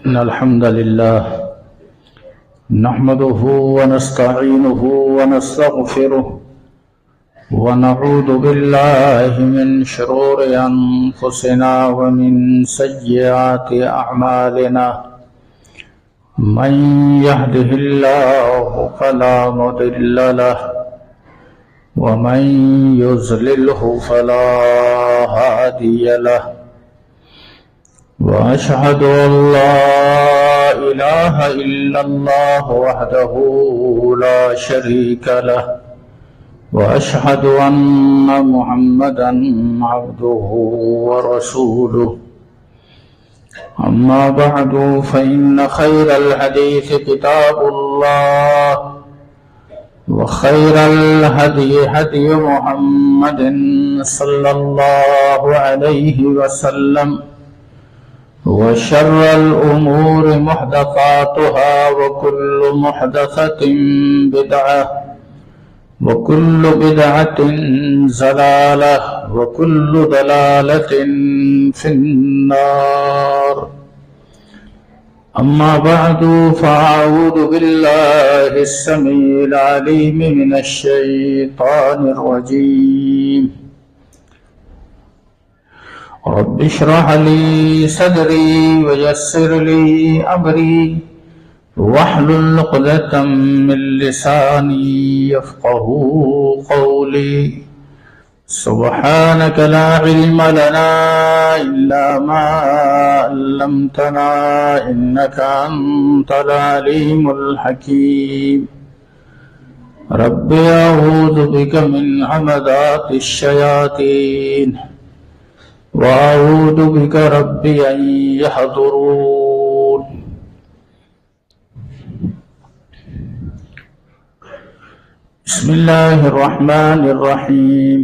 إن الحمد لله نحمده ونستعينه ونستغفره ونعوذ بالله من شرور أنفسنا ومن سيئات أعمالنا من يهده الله فلا مضل له ومن يضلله فلا هادي له وأشهد أن لا إله إلا الله وحده لا شريك له وأشهد أن محمدا عبده ورسوله أما بعد فإن خير الحديث كتاب الله وخير الهدي هدي محمد صلى الله عليه وسلم وشر الأمور محدثاتها وكل محدثة بدعة وكل بدعة ضلالة وكل ضلالة في النار أما بعد فأعوذ بالله السميع العليم من الشيطان الرجيم رب اشرح لي صدري ويسر لي أمري واحلل عقدة من لساني يفقهوا قولي سبحانك لا علم لنا إلا ما علمتنا إنك أنت العليم الحكيم رب أعوذ بك من همزات الشياطين وأعوذ بك رب أن يحضرون بسم الله الرحمن الرحيم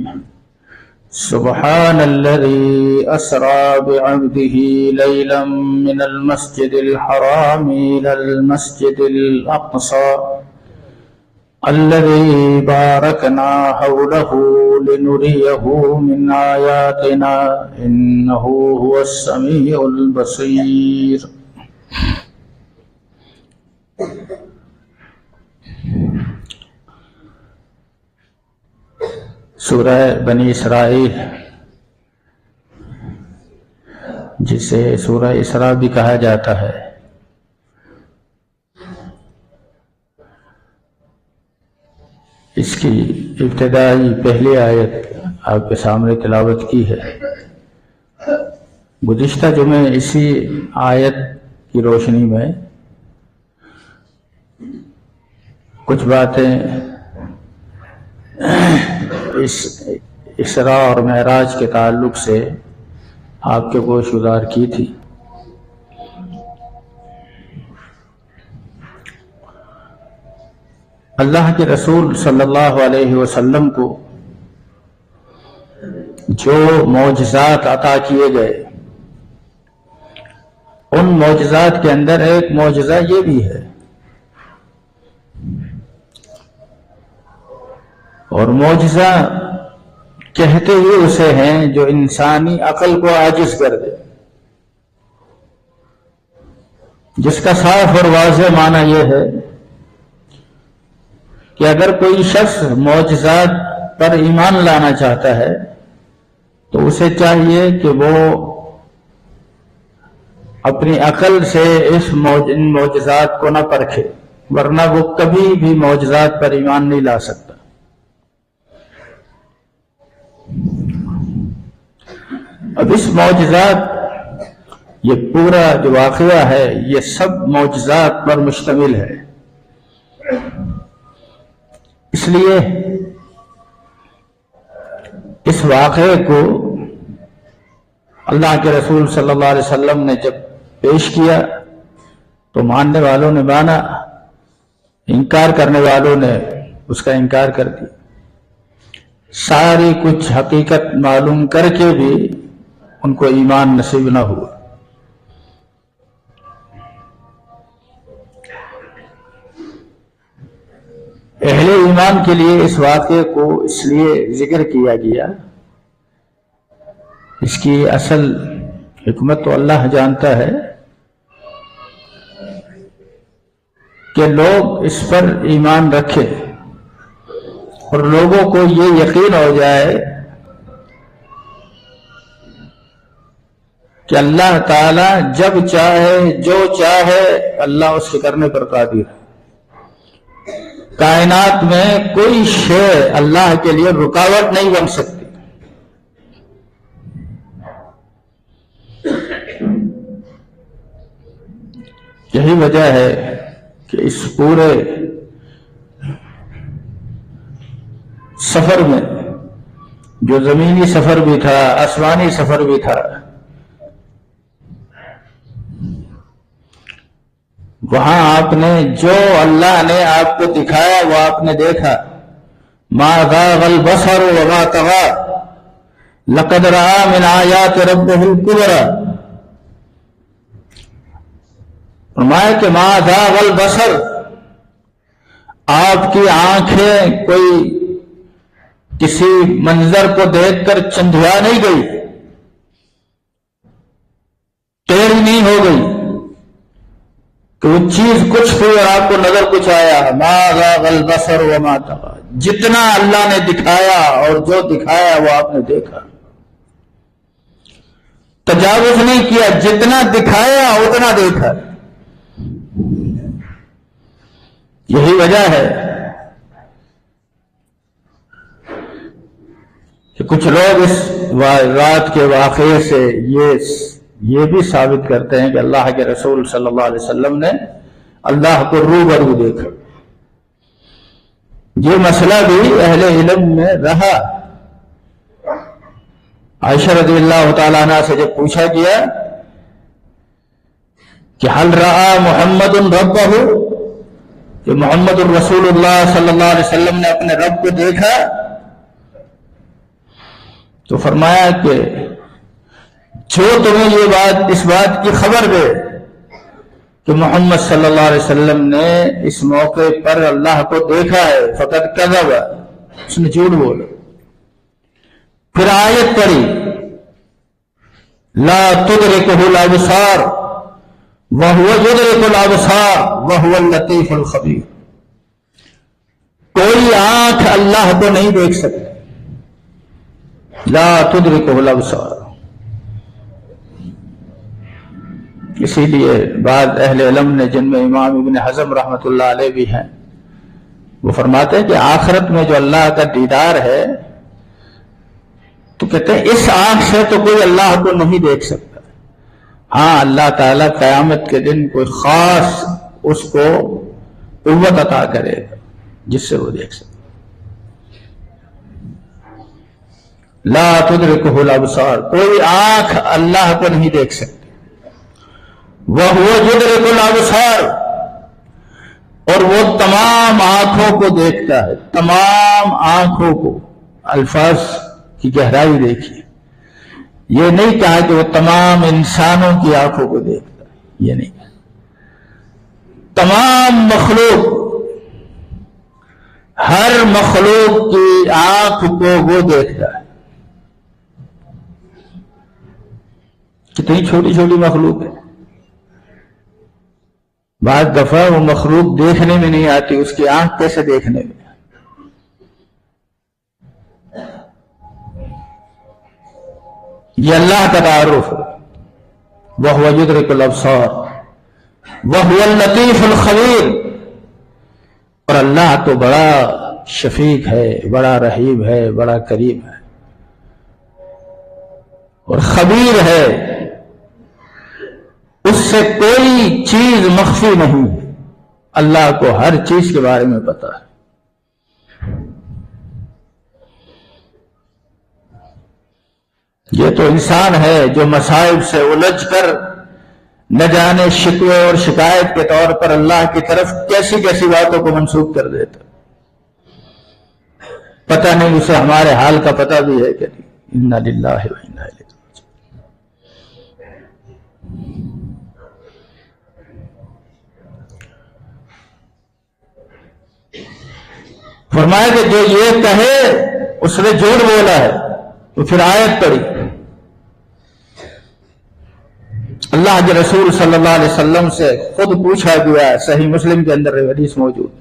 سبحان الذي أسرى بعبده ليلا من المسجد الحرام إلى المسجد الأقصى الذي باركنا حوله لنريه من آياتنا إنه هو السميع البصير سورہ بنی اسرائیل جسے سورہ اسراء بھی کہا جاتا ہے، اس کی ابتدائی پہلی آیت آپ کے سامنے تلاوت کی ہے۔ گزشتہ جمعے اسی آیت کی روشنی میں کچھ باتیں اس اسراء اور معراج کے تعلق سے آپ کے گوش گزار کی تھی۔ اللہ کے رسول صلی اللہ علیہ وسلم کو جو معجزات عطا کیے گئے، ان معجزات کے اندر ایک معجزہ یہ بھی ہے، اور معجزہ کہتے ہی اسے ہیں جو انسانی عقل کو عاجز کر دے، جس کا صاف اور واضح معنی یہ ہے کہ اگر کوئی شخص معجزات پر ایمان لانا چاہتا ہے تو اسے چاہیے کہ وہ اپنی عقل سے ان معجزات کو نہ پرکھے، ورنہ وہ کبھی بھی معجزات پر ایمان نہیں لا سکتا۔ اب اس معجزات، یہ پورا جو واقعہ ہے یہ سب معجزات پر مشتمل ہے، اس لیے اس واقعے کو اللہ کے رسول صلی اللہ علیہ وسلم نے جب پیش کیا تو ماننے والوں نے مانا، انکار کرنے والوں نے اس کا انکار کر دیا، ساری کچھ حقیقت معلوم کر کے بھی ان کو ایمان نصیب نہ ہوا۔ اہل ایمان کے لیے اس واقعے کو اس لیے ذکر کیا گیا، اس کی اصل حکمت تو اللہ جانتا ہے، کہ لوگ اس پر ایمان رکھیں اور لوگوں کو یہ یقین ہو جائے کہ اللہ تعالی جب چاہے جو چاہے اللہ اس کے کرنے پر قادر ہے۔ کائنات میں کوئی شے اللہ کے لیے رکاوٹ نہیں بن سکتی۔ یہی وجہ ہے کہ اس پورے سفر میں، جو زمینی سفر بھی تھا آسمانی سفر بھی تھا، وہاں آپ نے جو اللہ نے آپ کو دکھایا وہ آپ نے دیکھا۔ ما زاغ البصر وما طغى لقد رأى من آیات ربہ الکبریٰ۔ فرمایا کہ ما زاغ البصر، آپ کی آنکھیں کوئی کسی منظر کو دیکھ کر چندھیا نہیں گئی، ٹیڑھی نہیں ہو گئی کہ وہ چیز کچھ تھی اور آپ کو نظر کچھ آیا۔ ما زاغ البصر وما طغى، جتنا اللہ نے دکھایا اور جو دکھایا وہ آپ نے دیکھا، تجاوز نہیں کیا، جتنا دکھایا اتنا دیکھا۔ یہی وجہ ہے کہ کچھ لوگ اس رات کے واقعے سے یہ بھی ثابت کرتے ہیں کہ اللہ کے رسول صلی اللہ علیہ وسلم نے اللہ کو روبرو دیکھا۔ یہ مسئلہ بھی اہل علم میں رہا۔ عائشہ رضی اللہ تعالیٰ عنہ سے جب پوچھا گیا کہ حل رأى محمد ربہ، کہ محمد الرسول اللہ صلی اللہ علیہ وسلم نے اپنے رب کو دیکھا، تو فرمایا کہ جو تمہیں اس بات کی خبر دے کہ محمد صلی اللہ علیہ وسلم نے اس موقع پر اللہ کو دیکھا ہے فقط کذب، اس نے جھوٹ بولا۔ پھر آیت پڑھی لا تدرکہ الابصار وہو یدرک الابصار وہو اللطیف الخبیر، کوئی آنکھ اللہ کو نہیں دیکھ سکتی، لا تدرکہ الابصار۔ اسی لیے بعض اہل علم نے، جن میں امام ابن حزم رحمۃ اللہ علیہ بھی ہیں، وہ فرماتے ہیں کہ آخرت میں جو اللہ کا دیدار ہے تو کہتے ہیں اس آنکھ سے تو کوئی اللہ کو نہیں دیکھ سکتا۔ ہاں اللہ تعالیٰ قیامت کے دن کوئی خاص اس کو قوت عطا کرے گا جس سے وہ دیکھ سکتا۔ لا تدرکہ الابصار، کوئی آنکھ اللہ کو نہیں دیکھ سکتی۔ وہو یدرک الابصار، اور وہ تمام آنکھوں کو دیکھتا ہے، تمام آنکھوں کو۔ الفاظ کی گہرائی دیکھیے، یہ نہیں کہا کہ وہ تمام انسانوں کی آنکھوں کو دیکھتا ہے، یہ نہیں، تمام مخلوق، ہر مخلوق کی آنکھ کو وہ دیکھتا ہے۔ کتنی چھوٹی چھوٹی مخلوق ہے، بعض دفعہ وہ مخلوق دیکھنے میں نہیں آتی، اس کی آنکھ کیسے دیکھنے میں۔ یہ اللہ کا تعارف ہے، وَهُوَ يُدْرِكُ الْأَبْصَارَ وَهُوَ اللَّطِيفُ الْخَبِيرُ، اور اللہ تو بڑا شفیق ہے، بڑا رحیم ہے، بڑا کریم ہے اور خبیر ہے، اس سے کوئی چیز مخفی نہیں ہے، اللہ کو ہر چیز کے بارے میں پتہ ہے۔ یہ تو انسان ہے جو مصائب سے الجھ کر نہ جانے شکوے اور شکایت کے طور پر اللہ کی طرف کیسی کیسی باتوں کو منسوخ کر دیتا، پتہ نہیں اسے ہمارے حال کا پتہ بھی ہے کہ نہیں۔ انا للہ و انا الیہ راجعون۔ فرمایا کہ جو یہ کہے اس نے جھوٹ بولا ہے، تو پھر آیت پڑھی اللہ کے رسول صلی اللہ علیہ وسلم سے خود پوچھا گیا، صحیح مسلم کے اندر حدیث موجود،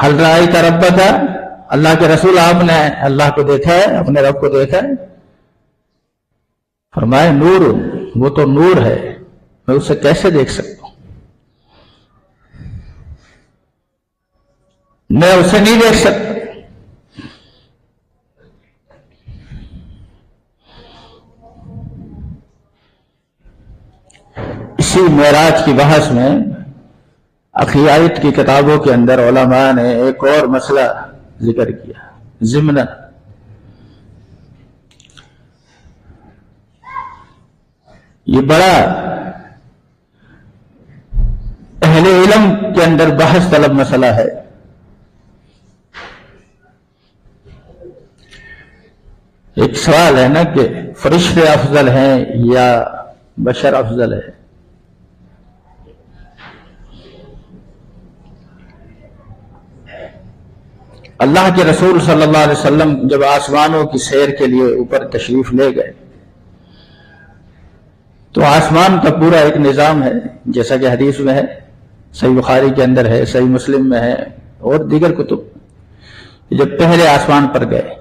حل رأیت ربک، اللہ کے رسول آپ نے اللہ کو دیکھا ہے، اپنے رب کو دیکھا ہے؟ فرمائے نور، وہ تو نور ہے، میں اسے کیسے دیکھ سکتا ہوں؟ میں اسے نہیں دیکھ سکتا۔ اسی معراج کی بحث میں عقیدت کی کتابوں کے اندر علماء نے ایک اور مسئلہ ذکر کیا ضمن، یہ بڑا اہل علم کے اندر بحث طلب مسئلہ ہے۔ ایک سوال ہے نا کہ فرشتے افضل ہیں یا بشر افضل ہے؟ اللہ کے رسول صلی اللہ علیہ وسلم جب آسمانوں کی سیر کے لیے اوپر تشریف لے گئے تو آسمان کا پورا ایک نظام ہے، جیسا کہ حدیث میں ہے، صحیح بخاری کے اندر ہے، صحیح مسلم میں ہے اور دیگر کتب۔ جب پہلے آسمان پر گئے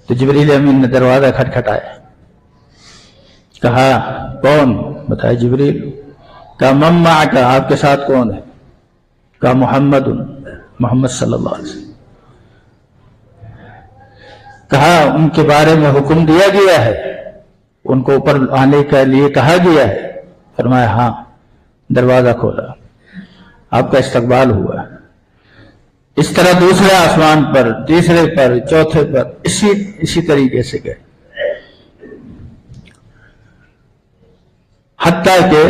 تو جبریل امین نے دروازہ کھٹکھٹایا، کہا کون؟ بتایا جبریل۔ کہا من معک، آپ کے ساتھ کون ہے؟ کہا محمد، محمد صلی اللہ علیہ وسلم۔ کہا ان کے بارے میں حکم دیا گیا ہے، ان کو اوپر آنے کے لیے کہا گیا ہے؟ فرمایا ہاں۔ دروازہ کھولا، آپ کا استقبال ہوا۔ اس طرح دوسرے آسمان پر، تیسرے پر، چوتھے پر، اسی طریقے سے گئے، حتیٰ کہ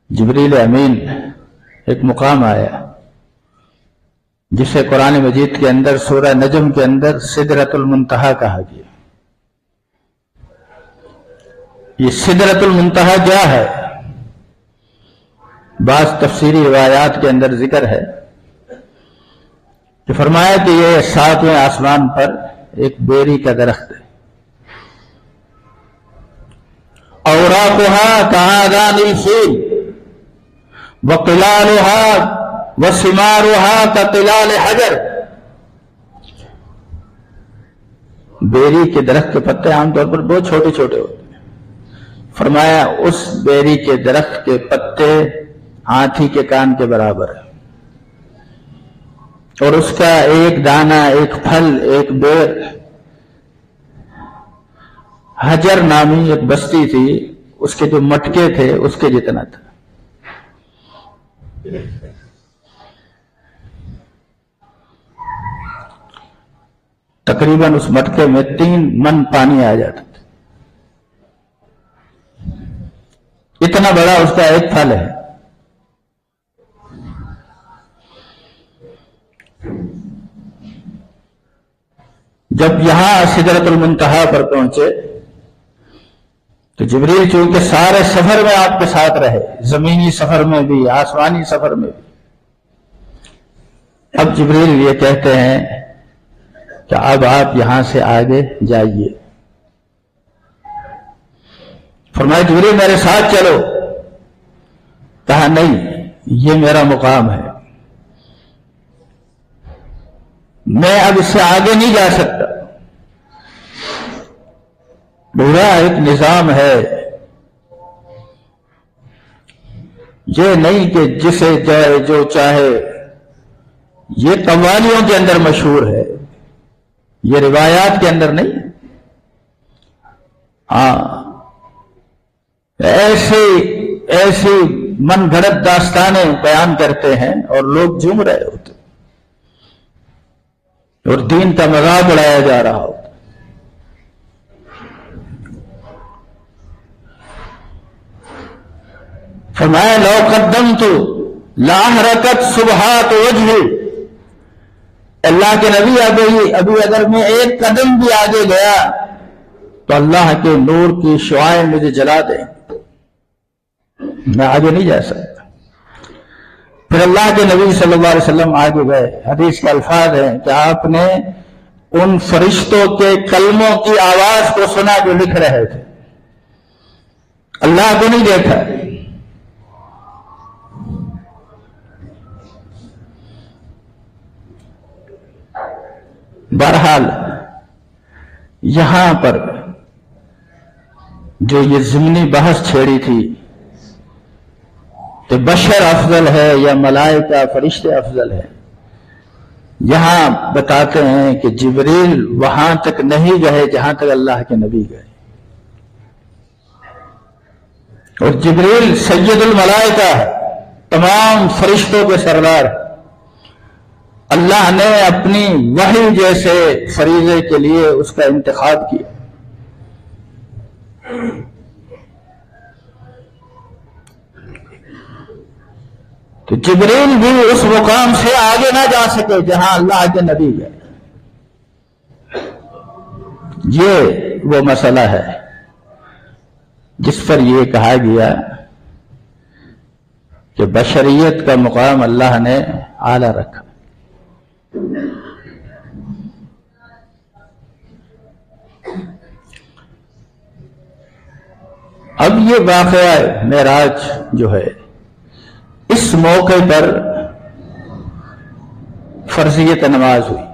جبریل امین ایک مقام آیا جسے قرآن مجید کے اندر سورہ نجم کے اندر سدرۃ المنتہا کہا گیا۔ یہ سدرۃ المنتہا کیا ہے؟ بعض تفسیری روایات کے اندر ذکر ہے کہ فرمایا کہ یہ 7ویں آسمان پر ایک بیری کا درخت ہے، اوراقها كآذان الفیل وقلالها وثمارها كقلال حجر۔ بیری کے درخت کے پتے عام طور پر بہت چھوٹے چھوٹے ہوتے ہیں، فرمایا اس بیری کے درخت کے پتے ہاتھی کے کان کے برابر ہے، اور اس کا ایک دانہ، ایک پھل، ایک بیر، حجر نامی ایک بستی تھی، اس کے جو مٹکے تھے اس کے جتنا تھا۔ تقریباً اس مٹکے میں 3 من پانی آ جاتا تھا، اتنا بڑا اس کا ایک پھل ہے۔ جب یہاں سدرۃ المنتہا پر پہنچے تو جبریل چونکہ سارے سفر میں آپ کے ساتھ رہے، زمینی سفر میں بھی، آسمانی سفر میں بھی، اب جبریل یہ کہتے ہیں کہ اب آپ یہاں سے آگے جائیے۔ فرمایا جبریل میرے ساتھ چلو۔ کہا نہیں، یہ میرا مقام ہے، میں اب اس سے آگے نہیں جا سکتا۔ پورا ایک نظام ہے، یہ نہیں کہ جسے جائے جو چاہے، یہ قوالیوں کے اندر مشہور ہے، یہ روایات کے اندر نہیں۔ ہاں، ایسی من گھڑت داستانیں بیان کرتے ہیں اور لوگ جھوم رہے ہوتے اور دین کا مذاق اڑایا جا رہا ہوتا۔ فرمایا لو قدمت لاحرقت سبحات وجہی، اللہ کے نبی ابھی اگر میں ایک قدم بھی آگے گیا تو اللہ کے نور کی شعائیں مجھے جلا دیں، میں آگے نہیں جا سکتا۔ پھر اللہ کے نبی صلی اللہ علیہ وسلم آگے گئے، حدیث کے الفاظ ہیں کہ آپ نے ان فرشتوں کے کلموں کی آواز کو سنا جو لکھ رہے تھے، اللہ کو نہیں دیکھا۔ بہرحال یہاں پر جو یہ ضمنی بحث چھیڑی تھی کہ بشر افضل ہے یا ملائکہ فرشتے افضل ہے، یہاں بتاتے ہیں کہ جبریل وہاں تک نہیں گئے جہاں تک اللہ کے نبی گئے، اور جبریل سید الملائکہ ہے، تمام فرشتوں کے سردار۔ اللہ نے اپنی وحی جیسے فریضے کے لیے اس کا انتخاب کیا۔ تو جبریل بھی اس مقام سے آگے نہ جا سکے جہاں اللہ کے نبی گئے۔ یہ وہ مسئلہ ہے جس پر یہ کہا گیا کہ بشریت کا مقام اللہ نے اعلیٰ رکھا۔ اب یہ واقعہ معراج جو ہے، اس موقع پر فرضیت نماز ہوئی،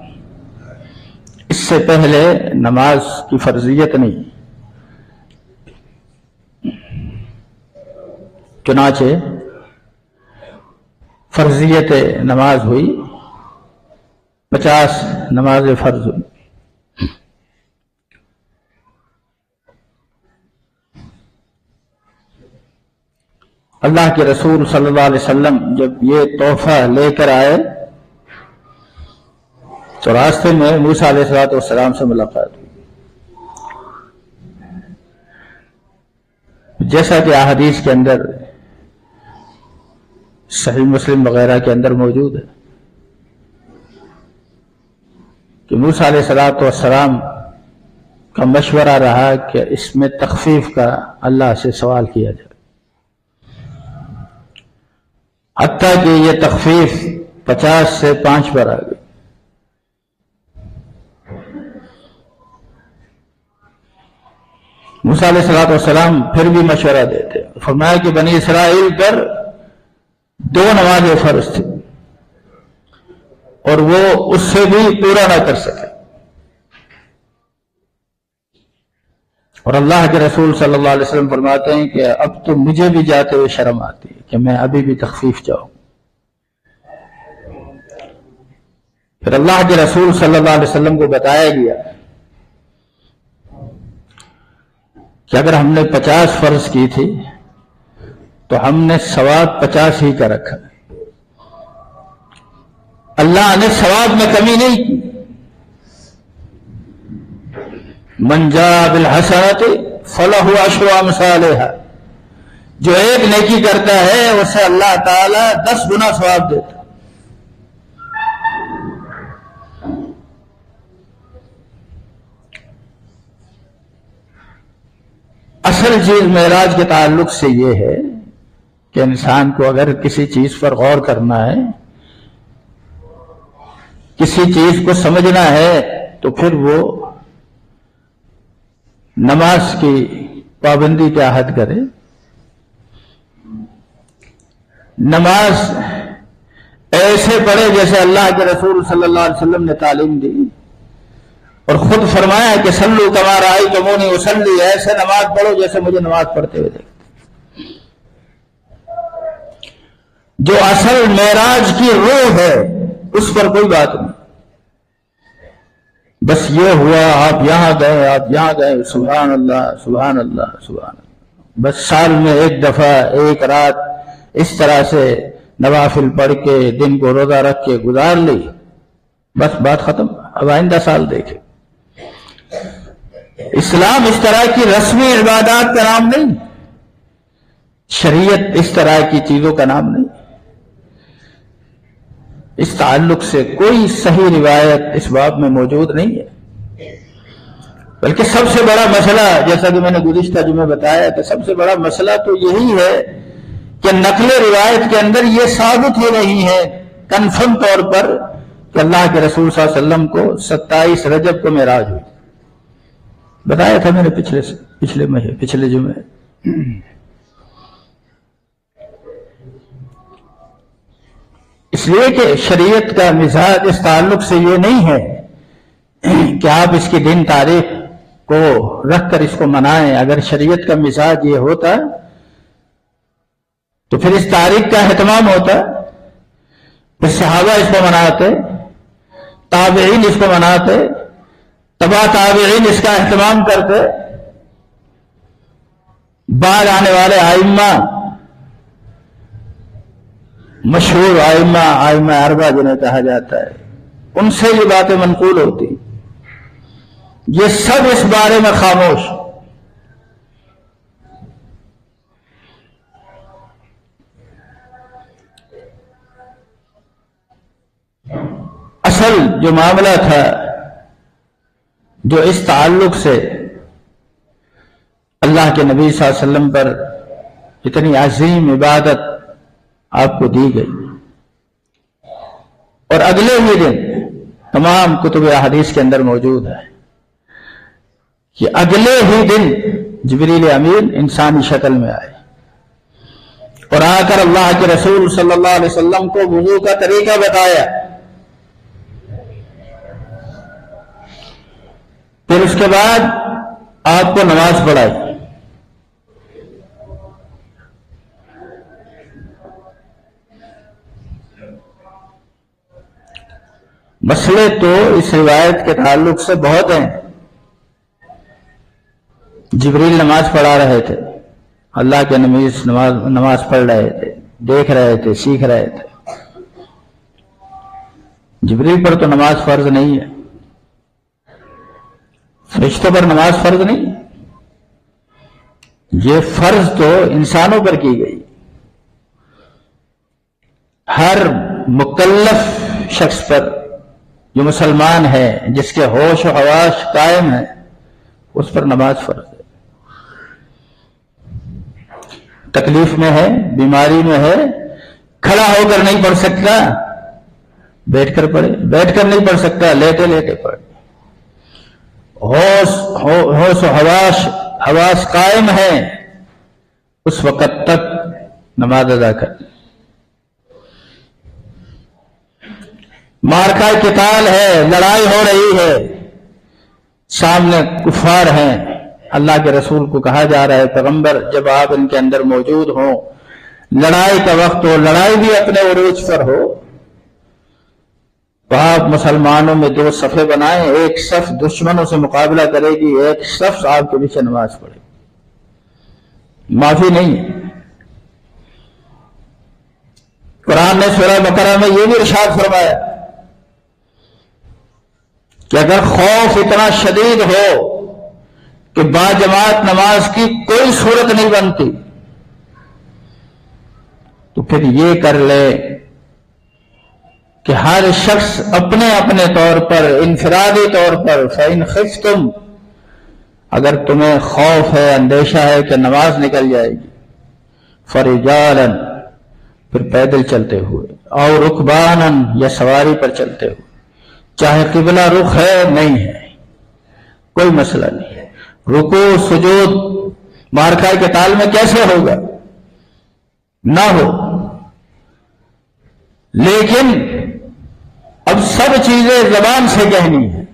اس سے پہلے نماز کی فرضیت نہیں۔ چنانچہ فرضیت نماز ہوئی، 50 نماز فرض ہوئی۔ اللہ کے رسول صلی اللہ علیہ وسلم جب یہ تحفہ لے کر آئے تو راستے میں موسیٰ علیہ السلام سے ملاقات ہوئی، جیسا کہ احادیث کے اندر صحیح مسلم وغیرہ کے اندر موجود ہے کہ موسیٰ علیہ السلام کا مشورہ رہا کہ اس میں تخفیف کا اللہ سے سوال کیا جائے، حتیٰ کہ یہ تخفیف 50 سے 5 پر آ گئی۔ موسیٰ علیہ السلام پھر بھی مشورہ دیتے، فرمایا کہ بنی اسرائیل پر 2 نمازیں فرض تھی اور وہ اس سے بھی پورا نہ کر سکے، اور اللہ کے رسول صلی اللہ علیہ وسلم فرماتے ہیں کہ اب تو مجھے بھی جاتے ہوئے شرم آتی ہے کہ میں ابھی بھی تخفیف چاہوں۔ پھر اللہ کے رسول صلی اللہ علیہ وسلم کو بتایا گیا کہ اگر ہم نے 50 فرض کی تھی تو ہم نے ثواب 50 ہی کا رکھا، اللہ نے ثواب میں کمی نہیں کی۔ من جاء بالحسنۃ فلہ عشر امثالھا، جو ایک نیکی کرتا ہے اسے اللہ تعالی 10 گنا ثواب دیتا۔ اصل چیز معراج کے تعلق سے یہ ہے کہ انسان کو اگر کسی چیز پر غور کرنا ہے، کسی چیز کو سمجھنا ہے، تو پھر وہ نماز کی پابندی کا عہد کرے۔ نماز ایسے پڑھے جیسے اللہ کے رسول صلی اللہ علیہ وسلم نے تعلیم دی، اور خود فرمایا کہ صلو کما رأیتمونی اصلی، ایسے نماز پڑھو جیسے مجھے نماز پڑھتے ہوئے دیکھتے۔ جو اصل معراج کی روح ہے اس پر کوئی بات نہیں، بس یہ ہوا آپ یہاں گئے، آپ یہاں گئے، سبحان اللہ سبحان اللہ سبحان اللہ، بس سال میں ایک دفعہ ایک رات اس طرح سے نوافل پڑھ کے دن کو روزہ رکھ کے گزار لی، بس بات ختم، اب آئندہ سال دیکھیں۔ اسلام اس طرح کی رسمی عبادات کا نام نہیں، شریعت اس طرح کی چیزوں کا نام نہیں۔ اس تعلق سے کوئی صحیح روایت اس باب میں موجود نہیں ہے، بلکہ سب سے بڑا مسئلہ، جیسا کہ میں نے گزشتہ جمعے بتایا کہ سب سے بڑا مسئلہ تو یہی ہے کہ نقل روایت کے اندر یہ ثابت ہی نہیں ہے کنفرم طور پر کہ اللہ کے رسول صلی اللہ علیہ وسلم کو 27 رجب کو معراج ہوئی. بتایا تھا میں نے پچھلے جمعے. اس لیے کہ شریعت کا مزاج اس تعلق سے یہ نہیں ہے کہ آپ اس کی دن تاریخ کو رکھ کر اس کو منائیں. اگر شریعت کا مزاج یہ ہوتا تو پھر اس تاریخ کا اہتمام ہوتا، پھر صحابہ اس کو مناتے، تابعین اس کو مناتے، تبع تابعین اس کا اہتمام کرتے. بعد آنے والے ائمہ، مشہور ائمہ اربعہ جنہیں کہا جاتا ہے، ان سے یہ باتیں منقول ہوتی. یہ سب اس بارے میں خاموش. اصل جو معاملہ تھا، جو اس تعلق سے اللہ کے نبی صلی اللہ علیہ وسلم پر اتنی عظیم عبادت آپ کو دی گئی، اور اگلے ہی دن تمام کتب احادیث کے اندر موجود ہے کہ اگلے ہی دن جبریل امین انسانی شکل میں آئے اور آ کر اللہ کے رسول صلی اللہ علیہ وسلم کو وضو کا طریقہ بتایا. پھر اس کے بعد آپ کو نماز پڑھائی. مسئلے تو اس روایت کے تعلق سے بہت ہیں. جبریل نماز پڑھا رہے تھے، اللہ کے نبی نماز پڑھ رہے تھے، دیکھ رہے تھے، سیکھ رہے تھے. جبریل پر تو نماز فرض نہیں ہے، فرشتوں پر نماز فرض نہیں، یہ فرض تو انسانوں پر کی گئی. ہر مکلف شخص پر جو مسلمان ہے، جس کے ہوش و حواس قائم ہے، اس پر نماز فرض ہے. تکلیف میں ہے، بیماری میں ہے، کھڑا ہو کر نہیں پڑھ سکتا، بیٹھ کر پڑھے. بیٹھ کر نہیں پڑھ سکتا، لیٹے لیٹے پڑھے. ہوش و حواس قائم ہے، اس وقت تک نماز ادا کر. مارکہ قتال ہے، لڑائی ہو رہی ہے، سامنے کفار ہیں. اللہ کے رسول کو کہا جا رہا ہے پیغمبر جب آپ ان کے اندر موجود ہوں، لڑائی کا وقت ہو، لڑائی بھی اپنے عروج پر ہو، تو آپ مسلمانوں میں 2 صفیں بنائیں. ایک صف دشمنوں سے مقابلہ کرے گی، ایک صف آپ کے پیچھے نماز پڑھے گی. معافی نہیں ہے. قرآن نے سورہ بقرہ میں یہ بھی ارشاد فرمایا کہ اگر خوف اتنا شدید ہو کہ باجماعت نماز کی کوئی صورت نہیں بنتی، تو پھر یہ کر لے کہ ہر شخص اپنے اپنے طور پر، انفرادی طور پر، فَإِنْ خِفْتُمْ، اگر تمہیں خوف ہے، اندیشہ ہے کہ نماز نکل جائے گی، فَرِجَالًا، پھر پیدل چلتے ہوئے، اور رُكْبَانًا، یا سواری پر چلتے ہوئے، چاہے قبلہ رخ ہے نہیں ہے، کوئی مسئلہ نہیں ہے. رکوع سجود مارکہ قتال میں کیسے ہوگا؟ نہ ہو. لیکن اب سب چیزیں زبان سے کہنی ہے.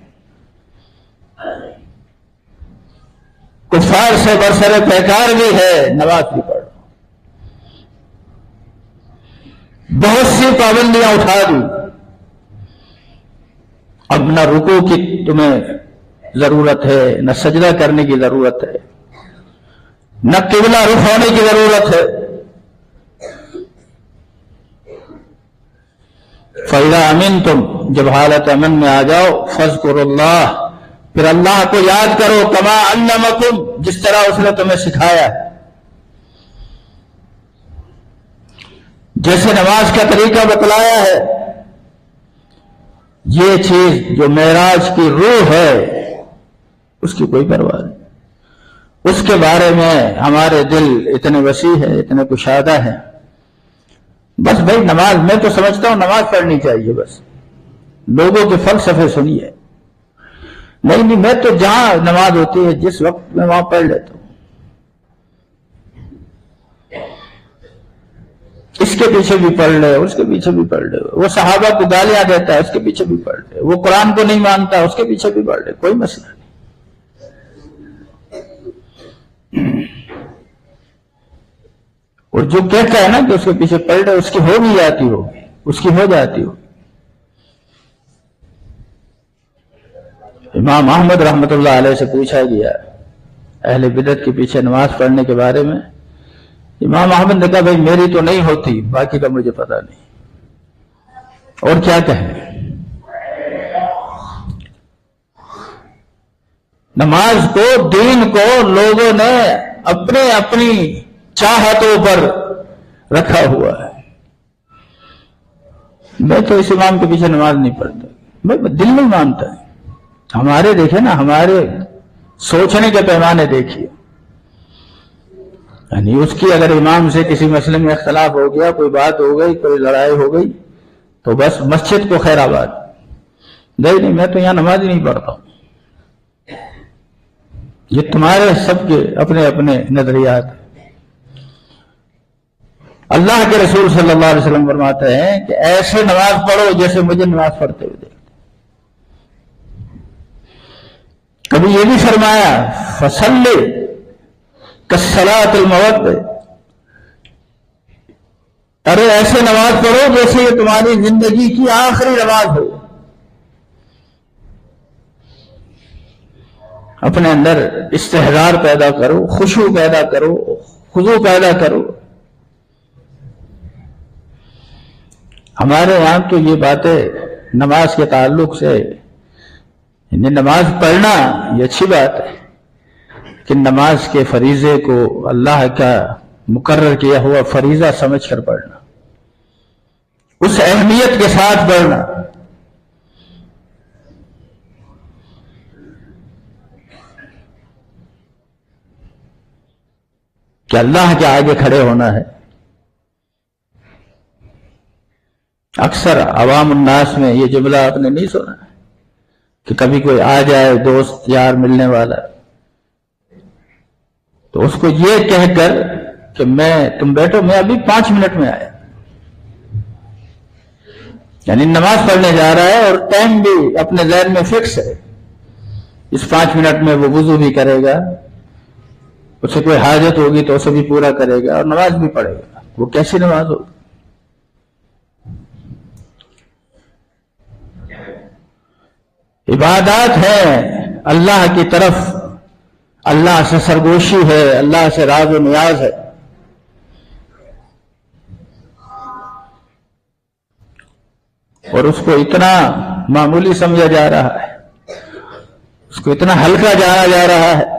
کفار سے برسر پیکار بھی ہے، نماز بھی پڑھو. بہت سی پابندیاں اٹھا دی. اب نہ رکوع کی تمہیں ضرورت ہے، نہ سجدہ کرنے کی ضرورت ہے، نہ قبلہ رخ ہونے کی ضرورت ہے. فَإِذَا أَمِنْتُمْ، جب حالت امن میں آ جاؤ، فَاذْكُرُوا اللَّهَ، پھر اللہ کو یاد کرو، كَمَا عَلَّمَكُمْ، جس طرح اس نے تمہیں سکھایا ہے. جیسے نماز کا طریقہ بتلایا ہے. یہ چیز جو معراج کی روح ہے، اس کی کوئی پرواہ نہیں. اس کے بارے میں ہمارے دل اتنے وسیع ہے، اتنے کشادہ ہیں. بس بھائی نماز، میں تو سمجھتا ہوں نماز پڑھنی چاہیے بس. لوگوں کے فلسفے سنیے. نہیں میں تو جہاں نماز ہوتی ہے جس وقت میں وہاں پڑھ لیتا ہوں. اس کے پیچھے بھی پڑھ لے, اس کے پیچھے بھی پڑھ لے. وہ صحابہ کو گالیاں دیتا ہے, اس کے پیچھے بھی پڑھ لے. وہ قرآن کو نہیں مانتا, اس کے پیچھے بھی پڑھ لے, کوئی مسئلہ نہیں. اور جو کہتا ہے نا کہ اس کے پیچھے پڑھ لے, اس کی ہو بھی جاتی ہوگی, اس کی ہو جاتی ہوگی. امام احمد رحمۃ اللہ علیہ سے پوچھا گیا اہل بدعت کے پیچھے نماز پڑھنے کے بارے میں. امام احمد نے کہا بھائی میری تو نہیں ہوتی, باقی کا مجھے پتا نہیں. اور کیا کہیں, نماز کو, دین کو لوگوں نے اپنی چاہتوں پر رکھا ہوا ہے. میں تو اس امام کے پیچھے نماز نہیں پڑھتا, میں دل نہیں مانتا ہے. ہمارے دیکھیں نا, ہمارے سوچنے کے پیمانے دیکھیے. یعنی اس کی اگر امام سے کسی مسئلے میں اختلاف ہو گیا, کوئی بات ہو گئی, کوئی لڑائی ہو گئی, تو بس مسجد کو خیر آباد. نہیں میں تو یہاں نماز ہی نہیں پڑھتا ہوں. یہ تمہارے سب کے اپنے اپنے نظریات ہیں. اللہ کے رسول صلی اللہ علیہ وسلم فرماتے ہیں کہ ایسے نماز پڑھو جیسے مجھے نماز پڑھتے ہوئے دیکھتے. کبھی یہ بھی فرمایا فصلی کالصلاۃ الموعود, ارے ایسے نماز پڑھو جیسے یہ تمہاری زندگی کی آخری نماز ہو. اپنے اندر استحضار پیدا کرو, خشوع پیدا کرو, خضوع پیدا کرو. ہمارے یہاں تو یہ باتیں نماز کے تعلق سے, نماز پڑھنا یہ اچھی بات ہے کہ نماز کے فریضے کو اللہ کا مقرر کیا ہوا فریضہ سمجھ کر پڑھنا, اس اہمیت کے ساتھ پڑھنا. کہ اللہ کے آگے کھڑے ہونا ہے. اکثر عوام الناس میں یہ جملہ آپ نے نہیں سنا کہ کبھی کوئی آ جائے دوست یار ملنے والا, تو اس کو یہ کہہ کر کہ تم بیٹھو, میں ابھی 5 منٹ میں آیا. یعنی نماز پڑھنے جا رہا ہے اور ٹائم بھی اپنے ذہن میں فکس ہے. اس 5 منٹ میں وہ وضو بھی کرے گا, اسے کوئی حاجت ہوگی تو اسے بھی پورا کرے گا اور نماز بھی پڑھے گا. وہ کیسی نماز ہوگی؟ عبادات ہے اللہ کی طرف, اللہ سے سرگوشی ہے, اللہ سے راز و نیاز ہے. اور اس کو اتنا معمولی سمجھا جا رہا ہے, اس کو اتنا ہلکا جانا جا رہا ہے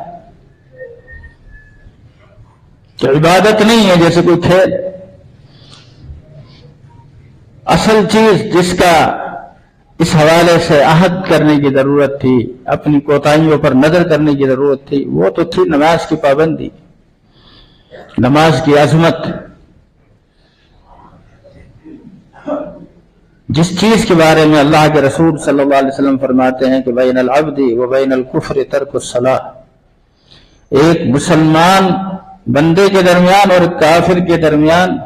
کہ عبادت نہیں ہے, جیسے کوئی کھیل. اصل چیز جس کا اس حوالے سے عہد کرنے کی ضرورت تھی, اپنی کوتاہیوں پر نظر کرنے کی ضرورت تھی, وہ تو تھی نماز کی پابندی, نماز کی عظمت. جس چیز کے بارے میں اللہ کے رسول صلی اللہ علیہ وسلم فرماتے ہیں کہ بین العبد و بین الکفر ترک الصلاۃ, ایک مسلمان بندے کے درمیان اور کافر کے درمیان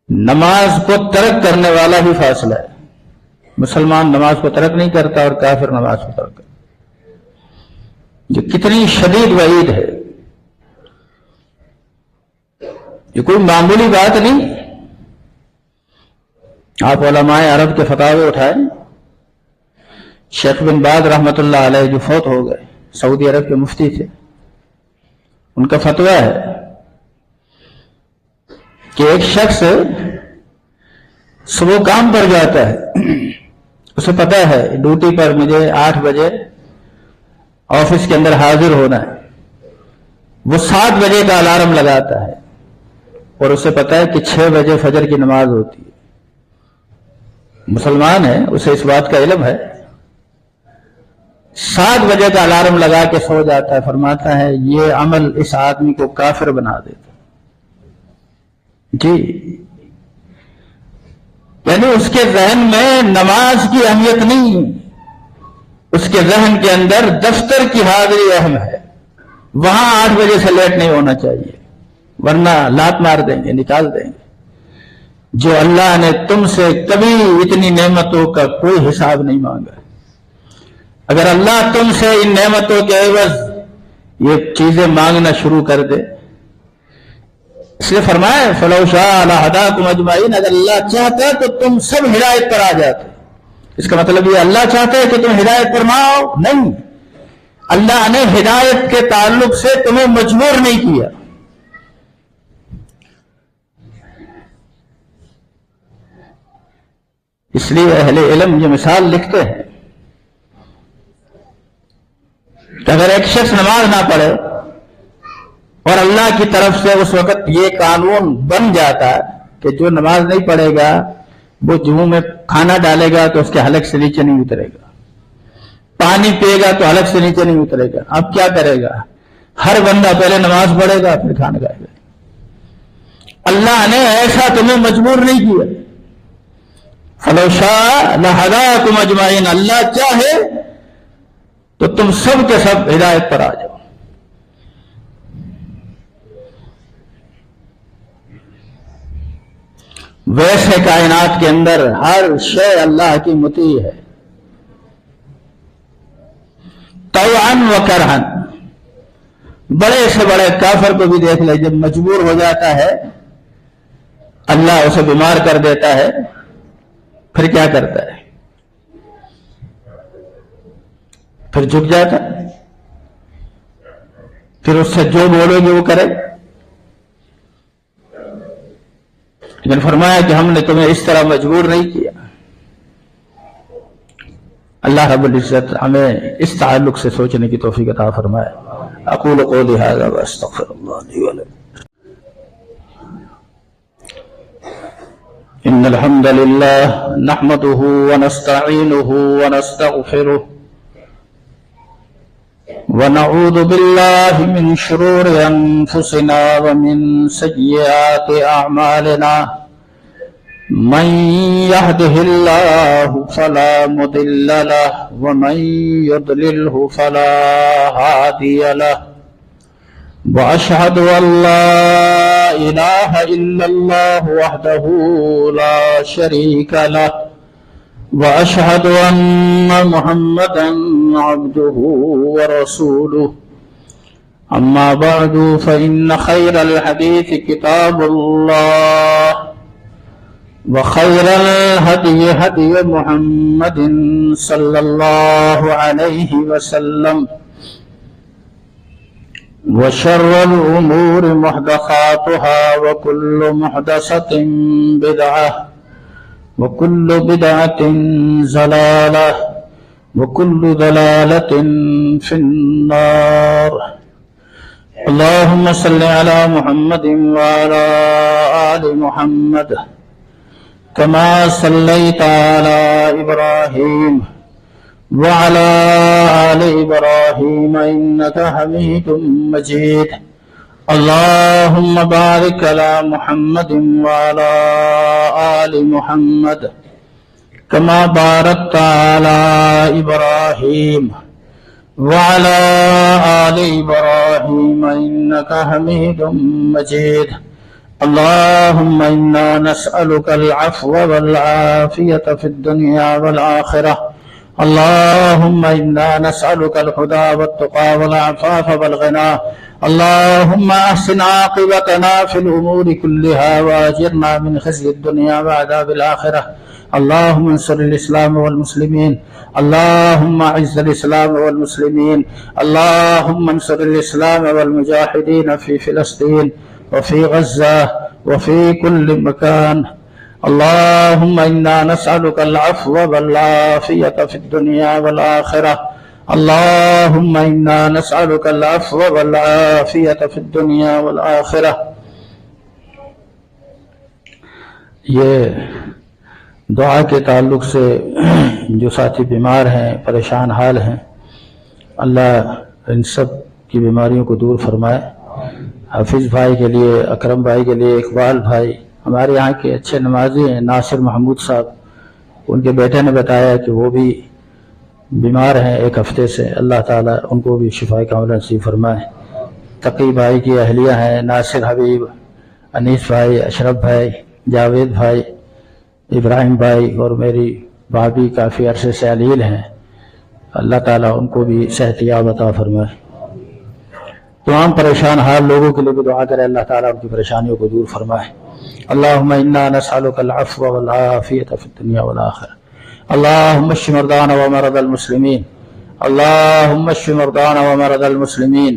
نماز کو ترک کرنے والا بھی فاصلہ ہے. مسلمان نماز کو ترک نہیں کرتا اور کافر نماز کو ترک کرتا. یہ کتنی شدید وعید ہے, یہ کوئی معمولی بات نہیں. آپ علماء عرب کے فتاوے اٹھائیں. شیخ بن باز رحمۃ اللہ علیہ جو فوت ہو گئے, سعودی عرب کے مفتی تھے, ان کا فتویٰ ہے کہ ایک شخص صبح کام پر جاتا ہے, اسے پتا ہے ڈیوٹی پر مجھے 8 بجے آفس کے اندر حاضر ہونا ہے. وہ 7 بجے کا الارم لگاتا ہے اور اسے پتا ہے کہ 6 بجے فجر کی نماز ہوتی ہے. مسلمان ہے, اسے اس بات کا علم ہے. 7 بجے کا الارم لگا کے سو جاتا ہے. فرماتا ہے یہ عمل اس آدمی کو کافر بنا دیتا. جی یعنی اس کے ذہن میں نماز کی اہمیت نہیں، اس کے ذہن کے اندر دفتر کی حاضری اہم ہے، وہاں 8 بجے سے لیٹ نہیں ہونا چاہیے، ورنہ لات مار دیں گے، نکال دیں گے۔ جو اللہ نے تم سے کبھی اتنی نعمتوں کا کوئی حساب نہیں مانگا، اگر اللہ تم سے ان نعمتوں کے عوض یہ چیزیں مانگنا شروع کر دے، اس لیے فرمایا فَلَوْ شَاءَ لَهَدَاكُمْ أَجْمَعِينَ، اگر اللہ چاہتا تو تم سب ہدایت پر آ جاتے۔ اس کا مطلب یہ اللہ چاہتا ہے کہ تم ہدایت پر نہ آؤ؟ نہیں، اللہ نے ہدایت کے تعلق سے تمہیں مجبور نہیں کیا۔ اس لیے اہل علم یہ مثال لکھتے ہیں کہ اگر ایک شخص نماز نہ پڑھے اور اللہ کی طرف سے اس وقت یہ قانون بن جاتا ہے کہ جو نماز نہیں پڑھے گا وہ منہ میں کھانا ڈالے گا تو اس کے حلق سے نیچے نہیں اترے گا، پانی پیے گا تو حلق سے نیچے نہیں اترے گا، اب کیا کرے گا؟ ہر بندہ پہلے نماز پڑھے گا پھر کھانا کھائے گا۔ اللہ نے ایسا تمہیں مجبور نہیں کیا۔ فَلَوْ شَاءَ لَهَدَاكُمْ أَجْمَعِينَ، اللہ چاہے تو تم سب کے سب ہدایت پر آ جاؤ۔ ویسے کائنات کے اندر ہر شے اللہ کی مطیع ہے، طوعاً و کرہاً۔ بڑے سے بڑے کافر کو بھی دیکھ لے، جب مجبور ہو جاتا ہے اللہ اسے بیمار کر دیتا ہے پھر کیا کرتا ہے؟ پھر جھک جاتا ہے، پھر اس سے جو بولو گے وہ کرے۔ لیکن فرمایا کہ ہم نے تمہیں اس طرح مجبور نہیں کیا۔ اللہ رب العزت ہمیں اس تعلق سے سوچنے کی توفیق عطا فرمائے۔ اقول قولی ھذا واستغفر اللہ لی ولکم۔ ان الحمد للہ نحمده ونستعینه ونستغفره ونعوذ باللہ من شرور انفسنا ومن سیئات اعمالنا من يهده الله فلا مضل له ومن يضلله فلا هادي له واشهد ان لا اله الا الله وحده لا شريك له واشهد ان محمدا عبده ورسوله اما بعد فان خير الحديث كتاب الله وخير الهدي هدي محمد صلى الله عليه وسلم وشر الأمور محدثاتها وكل محدثة بدعة وكل بدعة ضلالة وكل ضلالة في النار۔ اللهم صل على محمد وعلى آل محمد كما صليت على إبراهيم وعلى آل إبراهيم إنك حميد مجيد۔ اللهم بارك على محمد وعلى آل محمد كما باركت على إبراهيم وعلى آل إبراهيم إنك حميد مجيد۔ اللهم إنا نسألك العفو والعافية في الدنيا والآخرة۔ اللهم إنا نسألك الهدى والتقى والعفاف والغنى۔ اللهم أحسن عاقبتنا في الأمور كلها وأجرنا من خزي الدنيا وعذاب الآخرة۔ اللهم انصر الإسلام والمسلمين، اللهم أعز الإسلام والمسلمين، اللهم انصر الإسلام والمجاهدين في فلسطين وفي غزة وفي كل مكان۔ اللهم إنا نسألك العفو والعافية في الدنيا والآخرة۔ اللهم إنا نسألك العفو والعافية في الدنيا والآخرة۔ یہ دعا کے تعلق سے جو ساتھی بیمار ہیں، پریشان حال ہیں، اللہ ان سب کی بیماریوں کو دور فرمائے۔ حافظ بھائی کے لیے، اکرم بھائی کے لیے، اقبال بھائی، ہمارے یہاں کے اچھے نمازی ہیں ناصر محمود صاحب، ان کے بیٹے نے بتایا کہ وہ بھی بیمار ہیں 1 ہفتے سے، اللہ تعالیٰ ان کو بھی شفا کاملہ نصیب فرمائے۔ تقی بھائی کی اہلیہ ہیں ناصر حبیب، انیس بھائی، اشرف بھائی، جاوید بھائی، ابراہیم بھائی اور میری بھابھی کافی عرصے سے علیل ہیں، اللہ تعالیٰ ان کو بھی صحت یاب عطا فرمائے۔ تمام پریشان حال لوگوں کے لیے بھی دعا کرے، اللہ تعالیٰ ان کی پریشانیوں کو دور فرمائے۔ اللہم انا نسألک العفو والعافیۃ فی الدنیا والآخرہ، اللہم اشف مرضانا ومرضى المسلمین، اللہم اشف مرضانا ومرضى المسلمین،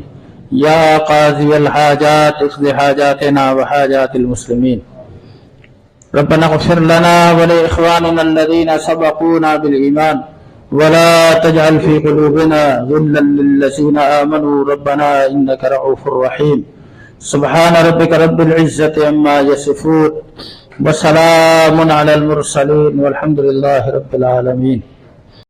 یا قاضی الحاجات اقض حاجاتنا وحاجات المسلمین۔ ربنا اغفر لنا ولإخواننا الذين سبقونا بالإيمان ولا تجعل في قلوبنا غلا للذين آمنوا ربنا إنك رؤوف رحيم۔ سبحان ربك رب العزة عما يصفون وسلام على المرسلين والحمد لله رب العالمين۔